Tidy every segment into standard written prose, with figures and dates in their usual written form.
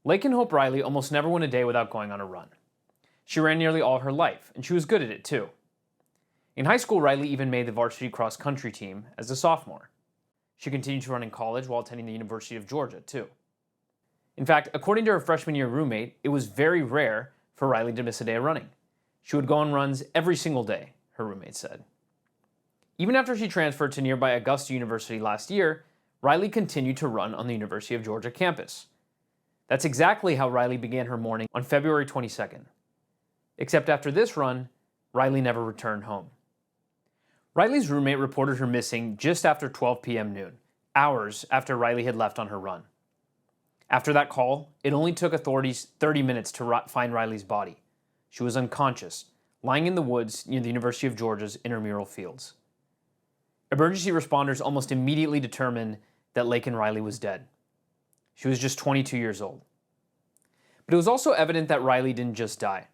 Laken Hope Riley almost never went a day without going on a run. She ran nearly all her life, and she was good at it too. In high school, Riley even made the varsity cross-country team as a sophomore. She continued to run in college while attending the University of Georgia too. In fact, according to her freshman year roommate, it was very rare for Riley to miss a day of running. She would go on runs every single day, her roommate said. Even after she transferred to nearby Augusta University last year, Riley continued to run on the University of Georgia campus. That's exactly how Riley began her morning on February 22nd. Except after this run, Riley never returned home. Riley's roommate reported her missing just after 12 p.m. noon, hours after Riley had left on her run. After that call, it only took authorities 30 minutes to find Riley's body. She was unconscious, lying in the woods near the University of Georgia's intramural fields. Emergency responders almost immediately determined that Laken Riley was dead. She was just 22 years old. But it was also evident that Riley didn't just die.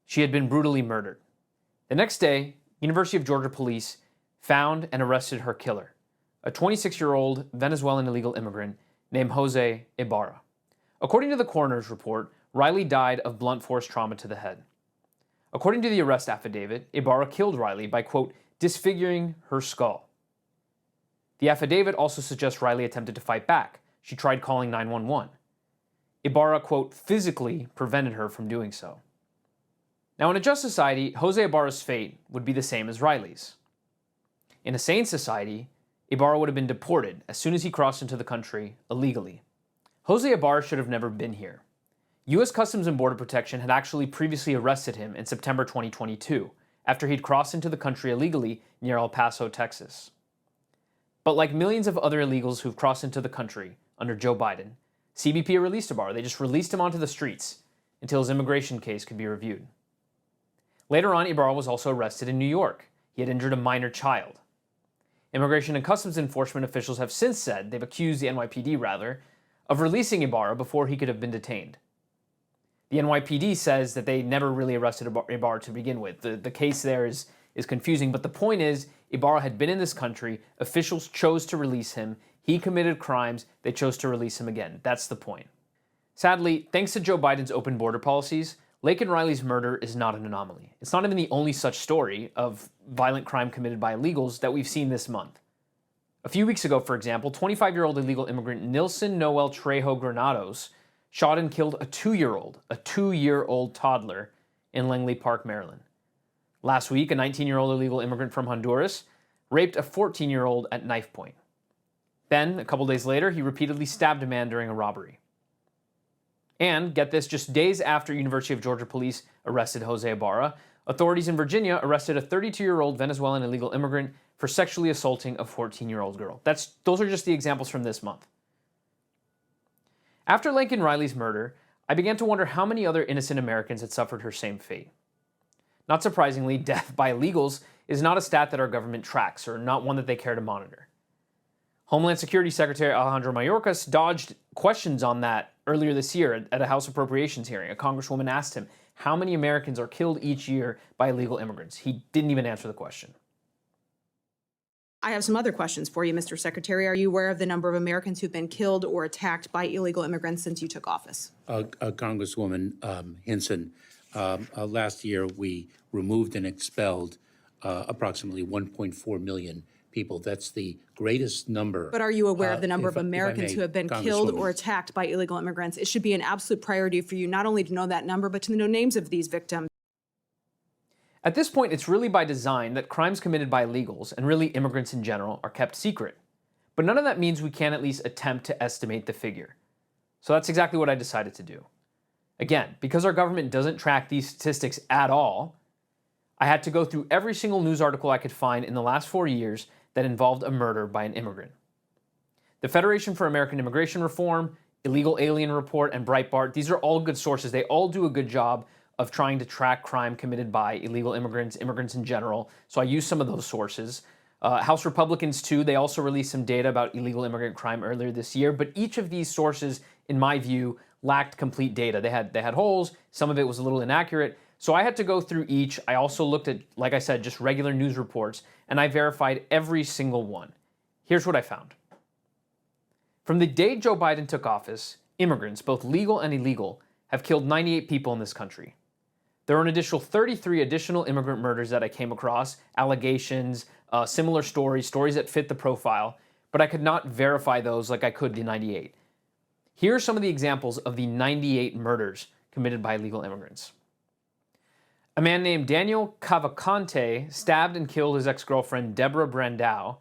She had been brutally murdered. The next day, University of Georgia police found and arrested her killer, a 26-year-old Venezuelan illegal immigrant named Jose Ibarra. According to the coroner's report, Riley died of blunt force trauma to the head. According to the arrest affidavit, Ibarra killed Riley by, quote, disfiguring her skull. The affidavit also suggests Riley attempted to fight back. She tried calling 911. Ibarra, quote, physically prevented her from doing so. Now, in a just society, Jose Ibarra's fate would be the same as Riley's. In a sane society, Ibarra would have been deported as soon as he crossed into the country illegally. Jose Ibarra should have never been here. U.S. Customs and Border Protection had actually previously arrested him in September 2022, after he'd crossed into the country illegally near El Paso, Texas. But like millions of other illegals who've crossed into the country under Joe Biden, CBP released Ibarra. They just released him onto the streets until his immigration case could be reviewed. Later on, Ibarra was also arrested in New York. He had injured a minor child. Immigration and Customs Enforcement officials have since said, they've accused the NYPD rather, of releasing Ibarra before he could have been detained. The NYPD says that they never really arrested Ibarra to begin with. The case there is confusing, but the point is, Ibarra had been in this country, officials chose to release him, he committed crimes, they chose to release him again. That's the point. Sadly, thanks to Joe Biden's open border policies, Laken Riley's murder is not an anomaly. It's not even the only such story of violent crime committed by illegals that we've seen this month. A few weeks ago, for example, 25-year-old illegal immigrant Nilson Noel Trejo Granados shot and killed a 2-year-old toddler in Langley Park, Maryland. Last week, a 19-year-old illegal immigrant from Honduras raped a 14-year-old at knife point. Then, a couple days later, he repeatedly stabbed a man during a robbery. And, get this, just days after University of Georgia police arrested Jose Ibarra, authorities in Virginia arrested a 32-year-old Venezuelan illegal immigrant for sexually assaulting a 14-year-old girl. Those are just the examples from this month. After Laken Riley's murder, I began to wonder how many other innocent Americans had suffered her same fate. Not surprisingly, death by illegals is not a stat that our government tracks, or not one that they care to monitor. Homeland Security Secretary Alejandro Mayorkas dodged questions on that earlier this year at a House Appropriations hearing. A congresswoman asked him how many Americans are killed each year by illegal immigrants. He didn't even answer the question. I have some other questions for you, Mr. Secretary. Are you aware of the number of Americans who've been killed or attacked by illegal immigrants since you took office? Congresswoman Hinson, last year we removed and expelled approximately 1.4 million people. That's the greatest number. But are you aware of the number of Americans who have been killed or attacked by illegal immigrants? It should be an absolute priority for you not only to know that number, but to know names of these victims. At this point, it's really by design that crimes committed by illegals, and really immigrants in general, are kept secret. But none of that means we can't at least attempt to estimate the figure. So that's exactly what I decided to do. Again, because our government doesn't track these statistics at all, I had to go through every single news article I could find in the last 4 years that involved a murder by an immigrant. The Federation for American Immigration Reform, Illegal Alien Report, and Breitbart, these are all good sources. They all do a good job of trying to track crime committed by illegal immigrants, immigrants in general. So I used some of those sources. House Republicans, too, they also released some data about illegal immigrant crime earlier this year. But each of these sources, in my view, lacked complete data. They had holes. Some of it was a little inaccurate. So I had to go through each. I also looked at, like I said, just regular news reports, and I verified every single one. Here's what I found. From the day Joe Biden took office, immigrants, both legal and illegal, have killed 98 people in this country. There are an additional 33 additional immigrant murders that I came across, allegations, similar stories that fit the profile, but I could not verify those like I could the 98. Here are some of the examples of the 98 murders committed by illegal immigrants. A man named Daniel Cavalcante stabbed and killed his ex-girlfriend Deborah Brandau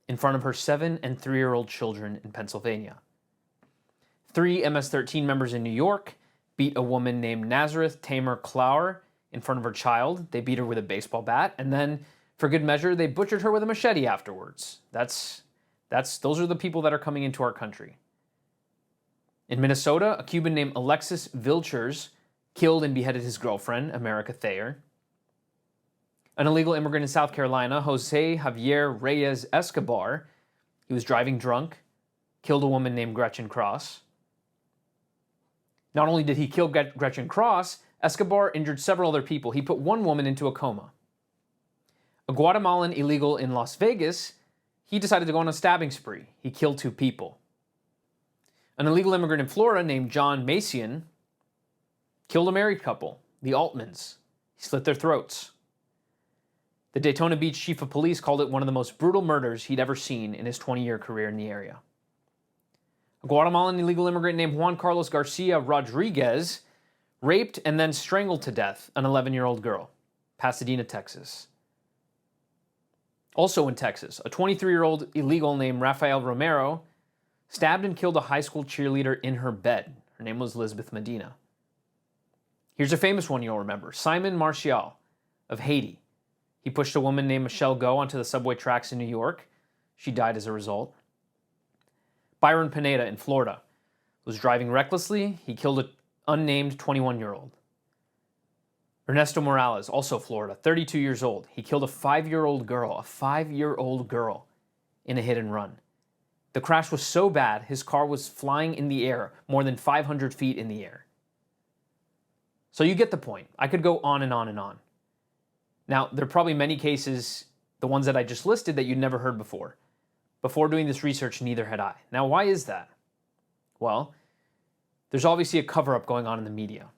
in front of her 7- and 3-year-old children in Pennsylvania. 3 MS-13 members in New York beat a woman named Nazareth Tamer Clower in front of her child. They beat her with a baseball bat, and then, for good measure, they butchered her with a machete afterwards. Those are the people that are coming into our country. In Minnesota, a Cuban named Alexis Vilchers killed and beheaded his girlfriend, America Thayer. An illegal immigrant in South Carolina, Jose Javier Reyes Escobar, he was driving drunk, killed a woman named Gretchen Cross. Not only did he kill Gretchen Cross, Escobar injured several other people. He put one woman into a coma. A Guatemalan illegal in Las Vegas, he decided to go on a stabbing spree. He killed 2 people. An illegal immigrant in Florida named John Macian killed a married couple, the Altmans. He slit their throats. The Daytona Beach chief of police called it one of the most brutal murders he'd ever seen in his 20-year career in the area. A Guatemalan illegal immigrant named Juan Carlos Garcia Rodriguez raped and then strangled to death an 11-year-old girl, Pasadena, Texas. Also in Texas, a 23-year-old illegal named Rafael Romero stabbed and killed a high school cheerleader in her bed. Her name was Elizabeth Medina. Here's a famous one you'll remember, Simon Martial of Haiti. He pushed a woman named Michelle Go onto the subway tracks in New York. She died as a result. Byron Pineda in Florida was driving recklessly. He killed an unnamed 21-year-old. Ernesto Morales, also Florida, 32 years old. He killed a 5-year-old girl in a hit and run. The crash was so bad, his car was flying in the air, more than 500 feet in the air. So you get the point. I could go on and on and on. Now, there are probably many cases, the ones that I just listed, that you'd never heard before. Before doing this research, neither had I. Now, why is that? Well, there's obviously a cover-up going on in the media.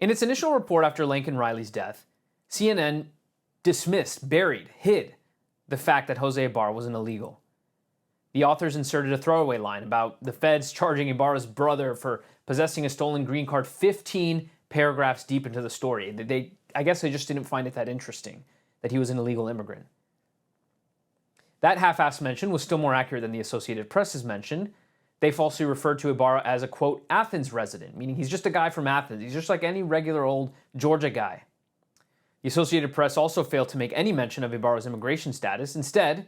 In its initial report after Laken Riley's death, CNN dismissed, buried, hid the fact that Jose Ibarra was an illegal. The authors inserted a throwaway line about the feds charging Ibarra's brother for possessing a stolen green card 15 paragraphs deep into the story. I guess they just didn't find it that interesting that he was an illegal immigrant. That half-assed mention was still more accurate than the Associated Press's mention. They falsely referred to Ibarra as a, quote, Athens resident, meaning he's just a guy from Athens. He's just like any regular old Georgia guy. The Associated Press also failed to make any mention of Ibarra's immigration status. Instead,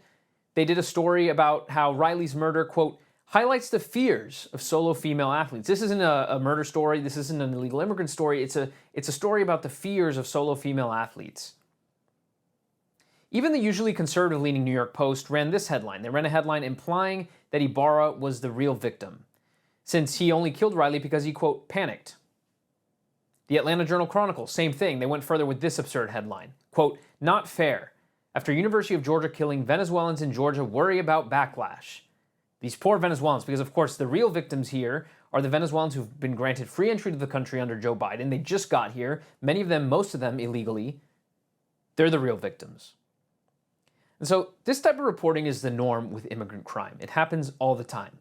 they did a story about how Riley's murder, quote, highlights the fears of solo female athletes. This isn't a murder story. This isn't an illegal immigrant story. It's a story about the fears of solo female athletes. Even the usually conservative-leaning New York Post ran this headline. They ran a headline implying that Ibarra was the real victim, since he only killed Riley because he, quote, panicked. The Atlanta Journal-Chronicle, same thing. They went further with this absurd headline. Quote, not fair. After University of Georgia killing, Venezuelans in Georgia worry about backlash. These poor Venezuelans, because of course the real victims here are the Venezuelans who've been granted free entry to the country under Joe Biden. They just got here, many of them, most of them illegally. They're the real victims. And so this type of reporting is the norm with immigrant crime. It happens all the time.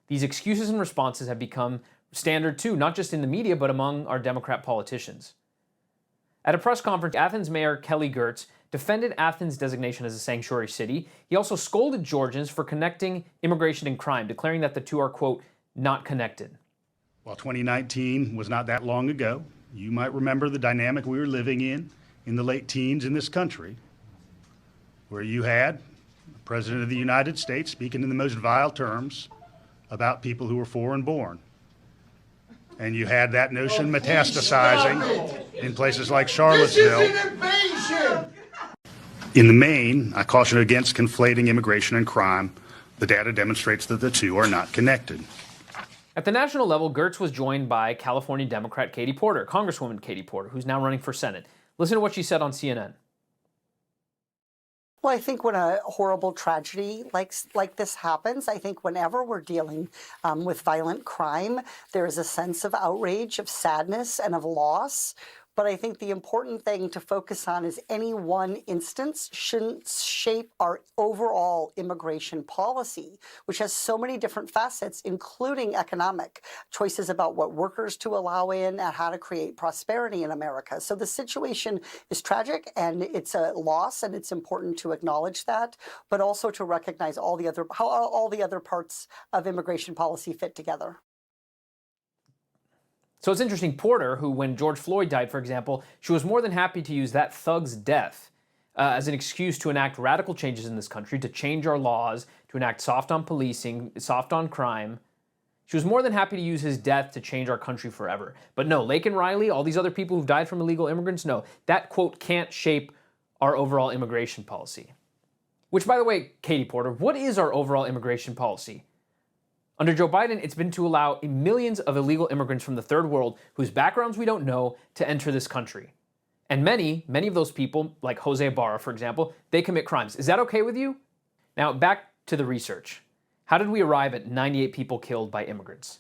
These excuses and responses have become standard too, not just in the media, but among our Democrat politicians. At a press conference, Athens Mayor Kelly Girtz defended Athens' designation as a sanctuary city. He also scolded Georgians for connecting immigration and crime, declaring that the two are, quote, not connected. While 2019 was not that long ago, you might remember the dynamic we were living in the late teens in this country, where you had the President of the United States speaking in the most vile terms about people who were foreign born. And you had that notion metastasizing in places like Charlottesville. This is an invasion! In the main, I caution against conflating immigration and crime. The data demonstrates that the two are not connected. At the national level, Girtz was joined by California Democrat Katie Porter, Congresswoman Katie Porter, who's now running for Senate. Listen to what she said on CNN. Well, I think when a horrible tragedy like this happens, I think whenever we're dealing with violent crime, there is a sense of outrage, of sadness, and of loss. But I think the important thing to focus on is any one instance shouldn't shape our overall immigration policy, which has so many different facets, including economic choices about what workers to allow in and how to create prosperity in America. So the situation is tragic and it's a loss, and it's important to acknowledge that, but also to recognize how all the other parts of immigration policy fit together. So it's interesting, Porter, who when George Floyd died, for example, she was more than happy to use that thug's death as an excuse to enact radical changes in this country, to change our laws, to enact soft on policing, soft on crime. She was more than happy to use his death to change our country forever. But no, Laken Riley, all these other people who've died from illegal immigrants, no, that quote can't shape our overall immigration policy. Which, by the way, Katie Porter, what is our overall immigration policy? Under Joe Biden, it's been to allow millions of illegal immigrants from the third world, whose backgrounds we don't know, to enter this country. And many of those people, like Jose Ibarra, for example, they commit crimes. Is that okay with you? Now, back to the research. How did we arrive at 98 people killed by immigrants?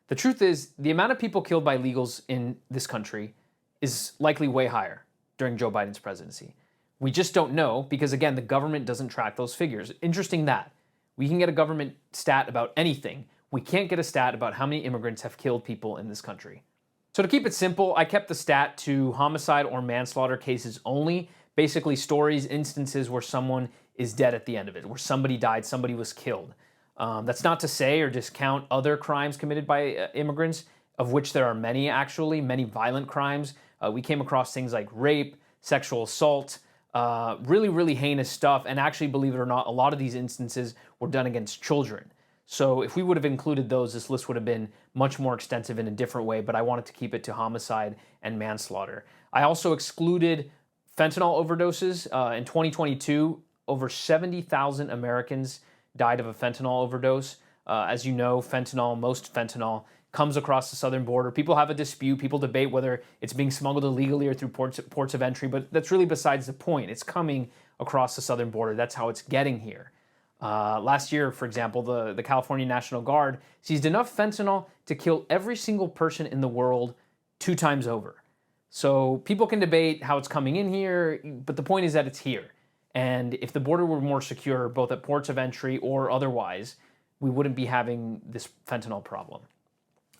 The truth is, the amount of people killed by illegals in this country is likely way higher during Joe Biden's presidency. We just don't know because, again, the government doesn't track those figures. Interesting that. We can get a government stat about anything. We can't get a stat about how many immigrants have killed people in this country. So to keep it simple, I kept the stat to homicide or manslaughter cases only. Basically stories, instances where someone is dead at the end of it, where somebody died, somebody was killed. That's not to say or discount other crimes committed by immigrants, of which there are many actually, many violent crimes. We came across things like rape, sexual assault, really heinous stuff. And actually, believe it or not, a lot of these instances were done against children. So if we would have included those, this list would have been much more extensive in a different way, but I wanted to keep it to homicide and manslaughter. I also excluded fentanyl overdoses. In 2022, over 70,000 Americans died of a fentanyl overdose. As you know, most fentanyl comes across the southern border. People have a dispute. People debate whether it's being smuggled illegally or through ports of entry, but that's really besides the point. It's coming across the southern border. That's how it's getting here. Last year, for example, the California National Guard seized enough fentanyl to kill every single person in the world 2 times over. So people can debate how it's coming in here, but the point is that it's here. And if the border were more secure, both at ports of entry or otherwise, we wouldn't be having this fentanyl problem.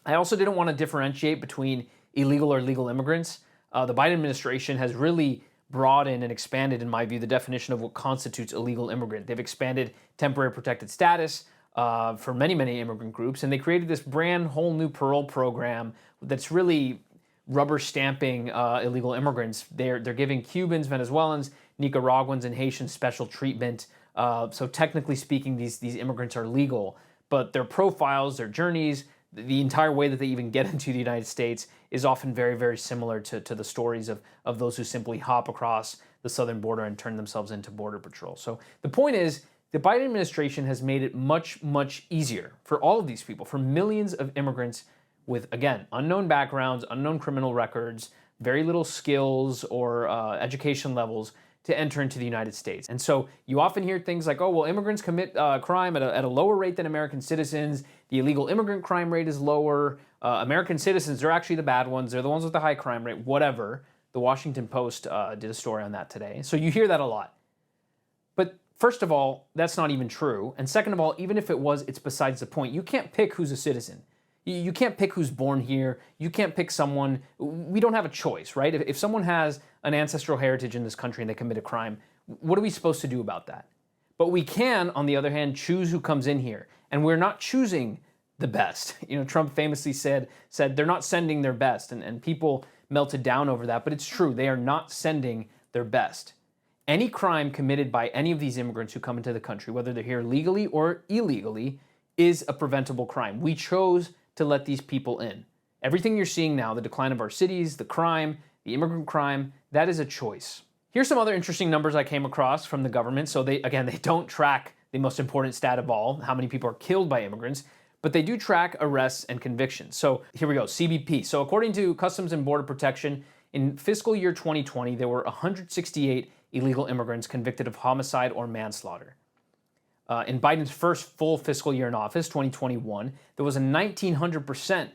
I also didn't want to differentiate between illegal or legal immigrants. The Biden administration has really broadened and expanded, in my view, the definition of what constitutes a legal immigrant. They've expanded temporary protected status for many immigrant groups, and they created this brand whole new parole program that's really rubber stamping illegal immigrants. They're giving Cubans, Venezuelans, Nicaraguans, and Haitians special treatment. So technically speaking, these immigrants are legal, but their profiles, their journeys, the entire way that they even get into the United States is often very similar to the stories of those who simply hop across the southern border and turn themselves into border patrol. So the point is, the Biden administration has made it much easier for all of these people, for millions of immigrants with, again, unknown backgrounds, unknown criminal records, very little skills or education levels, to enter into the United States. And so you often hear things like, oh, well, immigrants commit crime at a lower rate than American citizens. The illegal immigrant crime rate is lower. American citizens, they're actually the bad ones. They're the ones with the high crime rate, whatever. The Washington Post did a story on that today. So you hear that a lot. But first of all, that's not even true. And second of all, even if it was, it's besides the point. You can't pick who's a citizen. You can't pick who's born here. You can't pick someone. We don't have a choice, right? If someone has an ancestral heritage in this country and they commit a crime, what are we supposed to do about that? But we can, on the other hand, choose who comes in here. And we're not choosing the best. You know, Trump famously said they're not sending their best. And people melted down over that. But it's true. They are not sending their best. Any crime committed by any of these immigrants who come into the country, whether they're here legally or illegally, is a preventable crime. We chose to let these people in. Everything you're seeing now, the decline of our cities, the crime, the immigrant crime, that is a choice. Here's some other interesting numbers I came across from the government. So they don't track the most important stat of all, how many people are killed by immigrants, but they do track arrests and convictions. So here we go, CBP. So according to Customs and Border Protection, in fiscal year 2020, there were 168 illegal immigrants convicted of homicide or manslaughter. In Biden's first full fiscal year in office, 2021, there was a 1,900%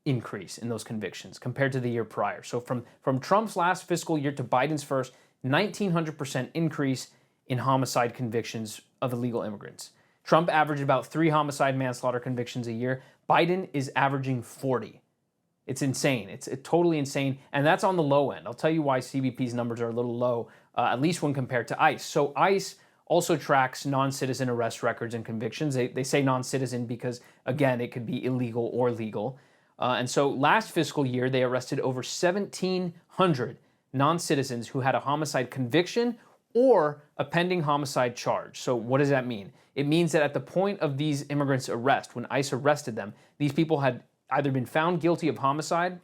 increase in those convictions compared to the year prior. So from Trump's last fiscal year to Biden's first, 1,900% increase in homicide convictions of illegal immigrants. Trump averaged about 3 homicide manslaughter convictions a year. Biden is averaging 40. It's insane. It's totally insane. And that's on the low end. I'll tell you why CBP's numbers are a little low, at least when compared to ICE. So ICE also tracks non-citizen arrest records and convictions. They say non-citizen because, again, it could be illegal or legal. And so last fiscal year, they arrested over 1,700 non-citizens who had a homicide conviction or a pending homicide charge. So what does that mean? It means that at the point of these immigrants' arrest, when ICE arrested them, these people had either been found guilty of homicide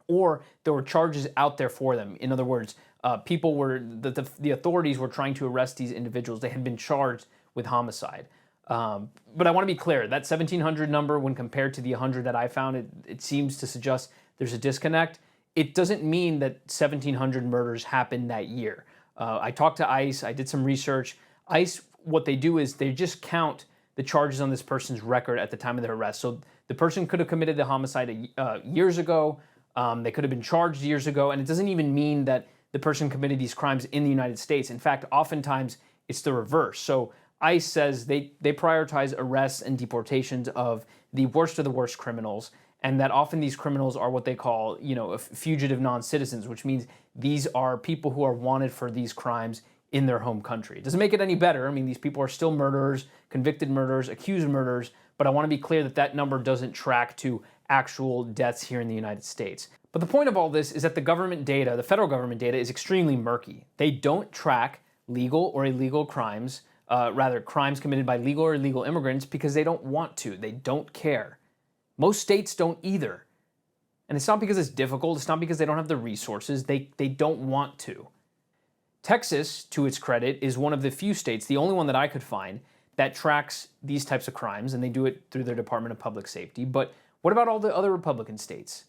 or there were charges out there for them. In other words, the authorities were trying to arrest these individuals. They had been charged with homicide. But I want to be clear, that 1,700 number, when compared to the 100 that I found, it seems to suggest there's a disconnect. It doesn't mean that 1,700 murders happened that year. I talked to ICE, I did some research. ICE, what they do is they just count the charges on this person's record at the time of their arrest. So the person could have committed the homicide years ago, they could have been charged years ago, and it doesn't even mean that the person committed these crimes in the United States. In fact, oftentimes it's the reverse. So ICE says they prioritize arrests and deportations of the worst criminals, and that often these criminals are what they call, fugitive non-citizens, which means these are people who are wanted for these crimes in their home country. It doesn't make it any better. I mean, these people are still murderers, convicted murderers, accused murderers, but I want to be clear that that number doesn't track to actual deaths here in the United States. But the point of all this is that the government data, the federal government data, is extremely murky. They don't track legal or illegal crimes, crimes committed by legal or illegal immigrants, because they don't want to. They don't care. Most states don't either. And it's not because it's difficult. It's not because they don't have the resources. They don't want to. Texas, to its credit, is one of the few states, the only one that I could find, that tracks these types of crimes, and they do it through their Department of Public Safety. But what about all the other Republican states?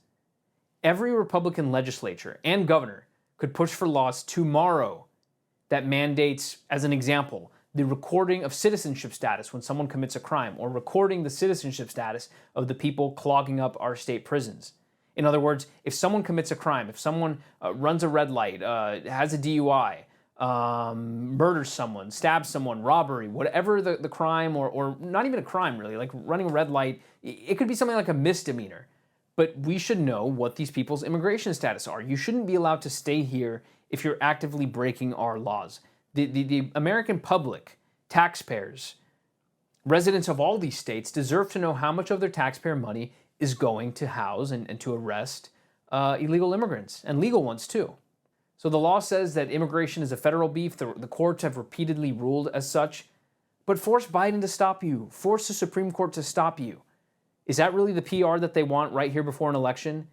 Every Republican legislature and governor could push for laws tomorrow that mandates, as an example, the recording of citizenship status when someone commits a crime, or recording the citizenship status of the people clogging up our state prisons. In other words, if someone commits a crime, if someone runs a red light, has a DUI, murders someone, stabs someone, robbery, whatever the crime, or not even a crime really, like running a red light, it could be something like a misdemeanor. But we should know what these people's immigration status are. You shouldn't be allowed to stay here if you're actively breaking our laws. The American public, taxpayers, residents of all these states deserve to know how much of their taxpayer money is going to house and to arrest illegal immigrants, and legal ones too. So the law says that immigration is a federal beef. The courts have repeatedly ruled as such. But force Biden to stop you. Force the Supreme Court to stop you. Is that really the PR that they want right here before an election?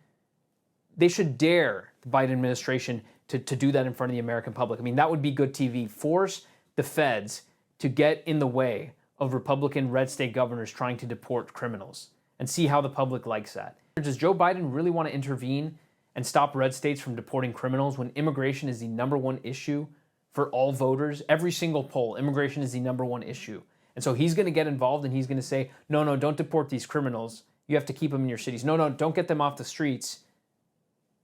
They should dare the Biden administration to do that in front of the American public. I mean, that would be good TV. Force the feds to get in the way of Republican red state governors trying to deport criminals, and see how the public likes that. Does Joe Biden really want to intervene and stop red states from deporting criminals when immigration is the #1 issue for all voters? Every single poll, immigration is the #1 issue. And so he's going to get involved and he's going to say, no, don't deport these criminals. You have to keep them in your cities. No, don't get them off the streets.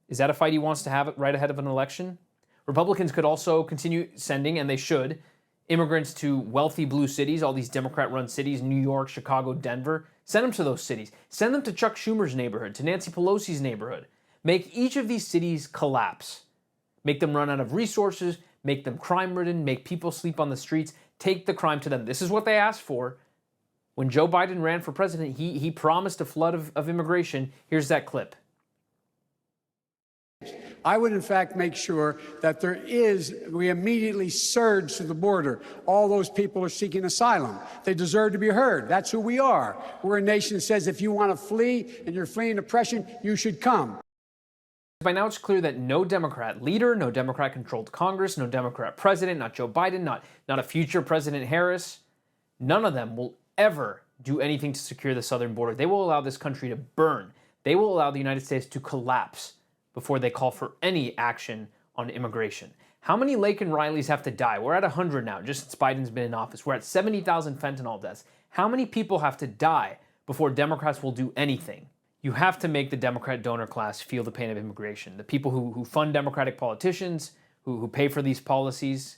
Is that a fight he wants to have right ahead of an election? Republicans could also continue sending, and they should, immigrants to wealthy blue cities, all these Democrat-run cities, New York, Chicago, Denver. Send them to those cities. Send them to Chuck Schumer's neighborhood, to Nancy Pelosi's neighborhood. Make each of these cities collapse. Make them run out of resources, make them crime-ridden, make people sleep on the streets, take the crime to them. This is what they asked for. When Joe Biden ran for president, he promised a flood of immigration. Here's that clip. I would, in fact, make sure that we immediately surge to the border. All those people are seeking asylum. They deserve to be heard. That's who we are. We're a nation that says if you want to flee and you're fleeing oppression, you should come. By now it's clear that no Democrat leader, no Democrat-controlled Congress, no Democrat president, not Joe Biden, not a future President Harris, none of them will ever do anything to secure the southern border. They will allow this country to burn. They will allow the United States to collapse before they call for any action on immigration. How many Laken Rileys have to die? We're at 100 now, just since Biden's been in office. We're at 70,000 fentanyl deaths. How many people have to die before Democrats will do anything? You have to make the Democrat donor class feel the pain of immigration. The people who fund Democratic politicians, who pay for these policies,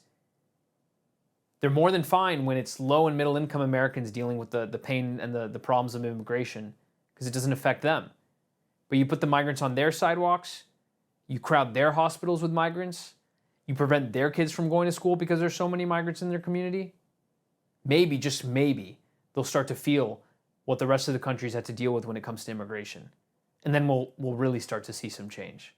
they're more than fine when it's low and middle income Americans dealing with the pain and the problems of immigration, because it doesn't affect them. But you put the migrants on their sidewalks, you crowd their hospitals with migrants, you prevent their kids from going to school because there's so many migrants in their community, maybe, just maybe, they'll start to feel what the rest of the country's had to deal with when it comes to immigration. And then we'll really start to see some change.